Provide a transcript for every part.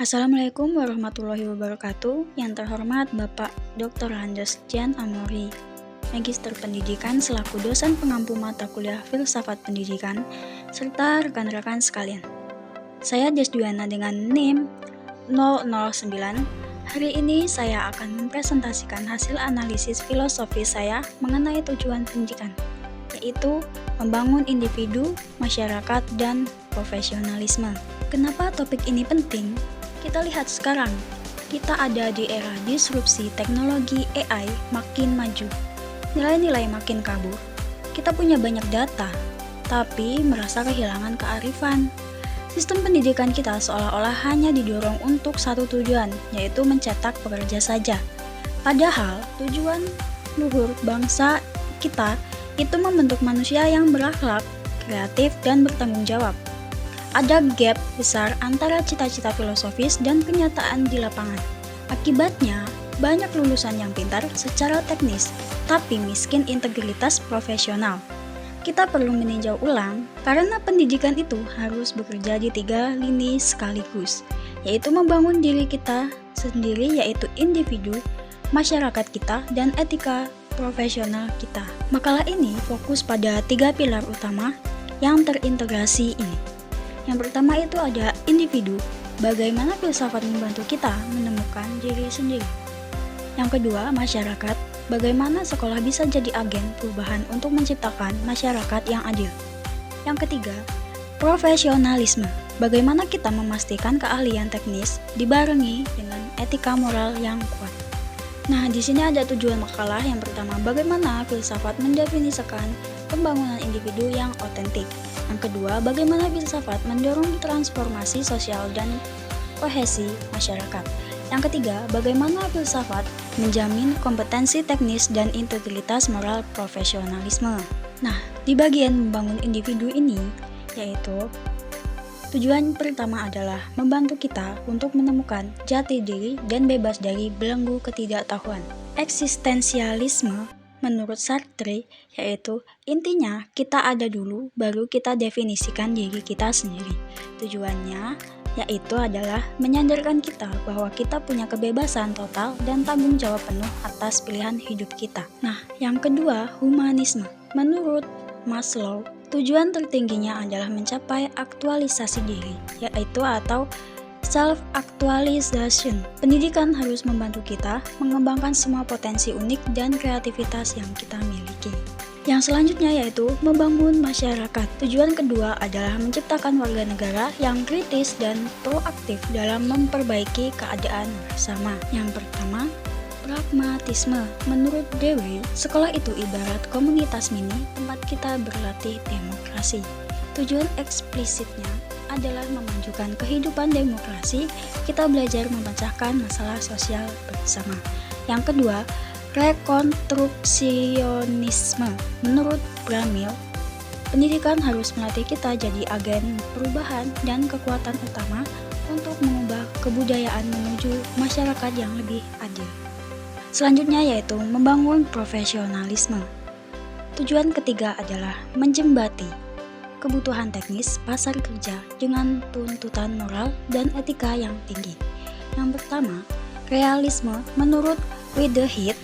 Assalamualaikum warahmatullahi wabarakatuh. Yang terhormat Bapak Dr. Andes Jan Amori, Magister Pendidikan selaku dosen pengampu mata kuliah Filsafat Pendidikan, serta rekan-rekan sekalian. Saya Desduana dengan NIM 009. Hari ini saya akan mempresentasikan hasil analisis filosofis saya mengenai tujuan pendidikan, yaitu membangun individu, masyarakat, dan profesionalisme. Kenapa topik ini penting? Kita lihat sekarang, kita ada di era disrupsi teknologi AI makin maju. Nilai-nilai makin kabur. Kita punya banyak data, tapi merasa kehilangan kearifan. Sistem pendidikan kita seolah-olah hanya didorong untuk satu tujuan, yaitu mencetak pekerja saja. Padahal, tujuan luhur bangsa kita itu membentuk manusia yang berakhlak, kreatif, dan bertanggung jawab. Ada gap besar antara cita-cita filosofis dan kenyataan di lapangan. Akibatnya, banyak lulusan yang pintar secara teknis, tapi miskin integritas profesional. Kita perlu meninjau ulang, karena pendidikan itu harus bekerja di 3 lini sekaligus, yaitu membangun diri kita sendiri, yaitu individu, masyarakat kita, dan etika profesional kita. Makalah ini fokus pada 3 pilar utama yang terintegrasi ini. Yang pertama itu ada individu, bagaimana filsafat membantu kita menemukan diri sendiri. Yang kedua, masyarakat, bagaimana sekolah bisa jadi agen perubahan untuk menciptakan masyarakat yang adil. Yang ketiga, profesionalisme, bagaimana kita memastikan keahlian teknis dibarengi dengan etika moral yang kuat. Nah, di sini ada tujuan makalah. Yang pertama, bagaimana filsafat mendefinisikan pembangunan individu yang otentik. Yang kedua, bagaimana filsafat mendorong transformasi sosial dan kohesi masyarakat. Yang ketiga, bagaimana filsafat menjamin kompetensi teknis dan integritas moral profesionalisme. Nah, di bagian membangun individu ini, yaitu tujuan pertama adalah membantu kita untuk menemukan jati diri dan bebas dari belenggu ketidaktahuan. Eksistensialisme menurut Sartre, yaitu intinya kita ada dulu baru kita definisikan diri kita sendiri. Tujuannya yaitu adalah menyadarkan kita bahwa kita punya kebebasan total dan tanggung jawab penuh atas pilihan hidup kita. Nah, yang kedua, humanisme. Menurut Maslow, tujuan tertingginya adalah mencapai aktualisasi diri, yaitu atau self-actualization. Pendidikan harus membantu kita mengembangkan semua potensi unik dan kreativitas yang kita miliki. Yang selanjutnya yaitu membangun masyarakat. Tujuan kedua adalah menciptakan warga negara yang kritis dan proaktif dalam memperbaiki keadaan bersama. Yang pertama, pragmatisme. Menurut Dewey, sekolah itu ibarat komunitas mini tempat kita berlatih demokrasi. Tujuan eksplisitnya adalah memajukan kehidupan demokrasi, kita belajar memecahkan masalah sosial bersama. Yang kedua, rekonstruksionisme. Menurut Bramil, pendidikan harus melatih kita jadi agen perubahan dan kekuatan utama untuk mengubah kebudayaan menuju masyarakat yang lebih adil. Selanjutnya yaitu membangun profesionalisme. Tujuan ketiga adalah menjembati kebutuhan teknis pasar kerja dengan tuntutan moral dan etika yang tinggi. Yang pertama, realisme menurut Whitehead,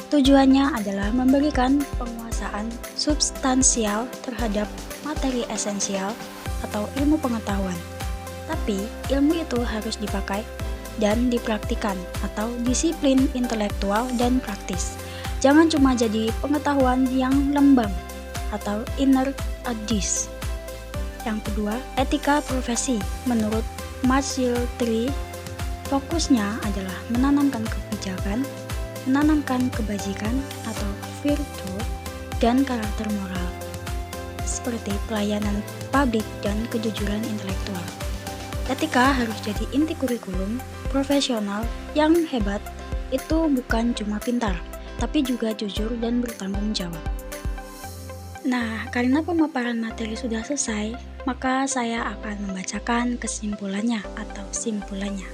tujuannya adalah memberikan penguasaan substansial terhadap materi esensial atau ilmu pengetahuan. Tapi, ilmu itu harus dipakai dan dipraktikkan atau disiplin intelektual dan praktis. Jangan cuma jadi pengetahuan yang lembam atau inner addis. Yang kedua, etika profesi. Menurut Marshall Tree, fokusnya adalah menanamkan kebijakan, menanamkan kebajikan atau virtue dan karakter moral, seperti pelayanan publik dan kejujuran intelektual. Etika harus jadi inti kurikulum. Profesional yang hebat itu bukan cuma pintar, tapi juga jujur dan bertanggung jawab. Nah, karena pemaparan materi sudah selesai, maka saya akan membacakan kesimpulannya atau simpulannya.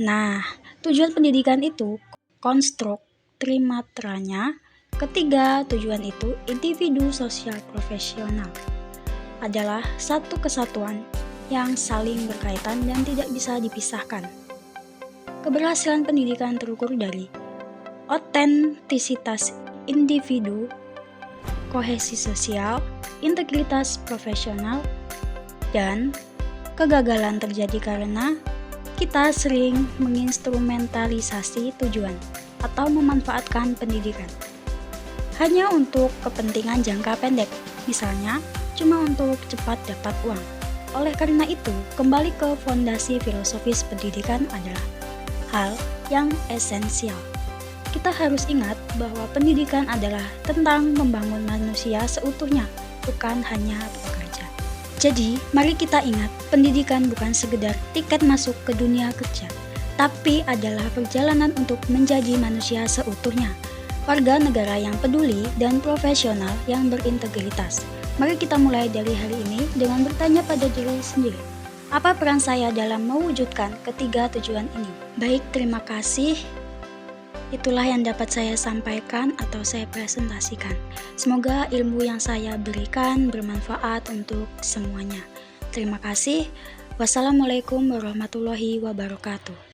Nah, tujuan pendidikan itu konstruk trimateranya. Ketiga, tujuan itu individu sosial profesional adalah satu kesatuan yang saling berkaitan dan tidak bisa dipisahkan. Keberhasilan pendidikan terukur dari otentisitas individu, kohesi sosial, integritas profesional, dan kegagalan terjadi karena kita sering menginstrumentalisasi tujuan atau memanfaatkan pendidikan hanya untuk kepentingan jangka pendek, misalnya cuma untuk cepat dapat uang. Oleh karena itu, kembali ke fondasi filosofis pendidikan adalah hal yang esensial. Kita harus ingat bahwa pendidikan adalah tentang membangun manusia seutuhnya, bukan hanya pekerja. Jadi, mari kita ingat, pendidikan bukan sekedar tiket masuk ke dunia kerja, tapi adalah perjalanan untuk menjadi manusia seutuhnya, warga negara yang peduli dan profesional yang berintegritas. Mari kita mulai dari hari ini dengan bertanya pada diri sendiri, apa peran saya dalam mewujudkan ketiga tujuan ini? Baik, terima kasih. Itulah yang dapat saya sampaikan atau saya presentasikan. Semoga ilmu yang saya berikan bermanfaat untuk semuanya. Terima kasih. Wassalamualaikum warahmatullahi wabarakatuh.